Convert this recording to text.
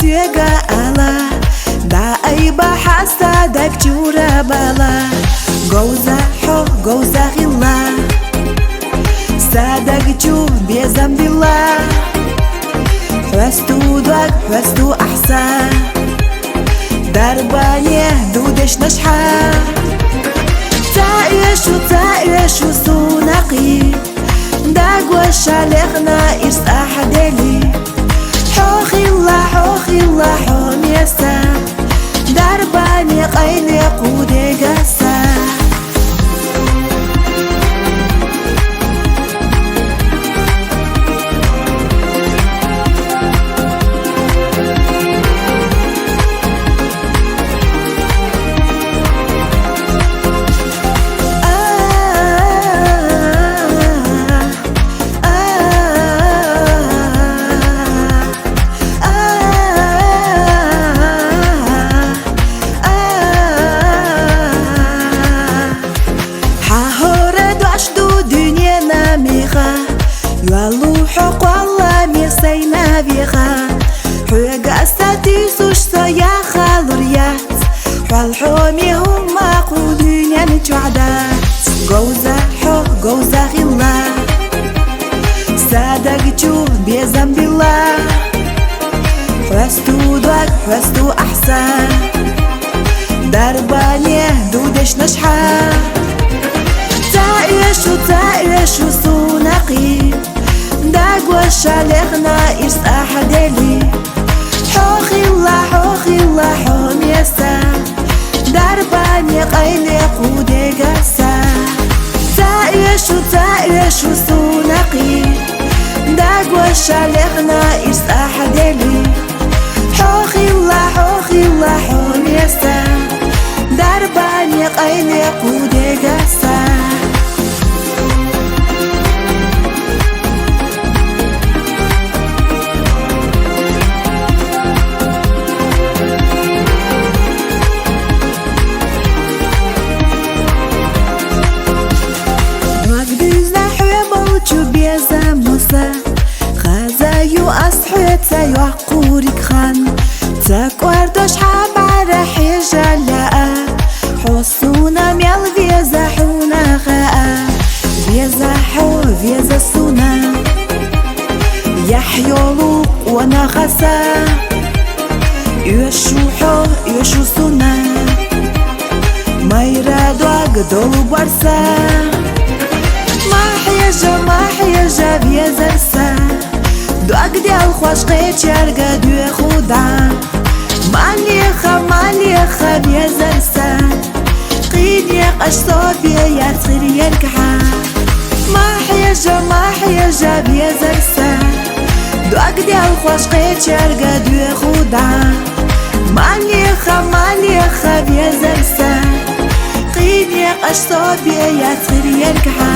تيجا ألا دا أي بحاسة دك جورا بلا جوزة حو جوزة غلا سادك جو بيزم بالله حوستو دوك حوستو أحسن دربانيه دودش نشحا تعيشو سونقي داق وشالغنا إرس أحدلي حوخي الله حوم يسا درباني قيلي قودي قسا يالو حق والله ميسينا بيخا حوق أستاتي سوشتا يا خالوريات والحومي هم قودين ينتعدات جوزة حق جوزة غلا سادك جو بيزم بالله حوستو دوك حوستو أحسن دربانيه دودش نشحا تعيشو سونقي داق وشالغنا إرس أحدلي حوخي الله حوم يسا درباني قيلي قودي قسا تعيشو سونقي داق وشالغنا إرس أحدلي حوخي الله حوم يسا درباني قيلي قودي قسا بيزا موسى خزايو أصحيت سيوح قوريك خان تاكواردوش حابارة حيجا لاء حصونا ميال فيزا حونا غاء فيزا حو فيزا سونا يحيولو وانا غسا يوشو حو يوشو سونا ما يرادوك دولو بارسا ما حيجا بيزرسا دوك ديال خوش قيتشارقا دوي خودا ماليخا بيزرسا قينيق أشصوبيا يا صغير يركحا ما حيجا بيزرسا دوك ديال خوش قيتشارقا دوي خودا ماليخا بيزرسا قينيق أشصوبيا يا صغير يركحا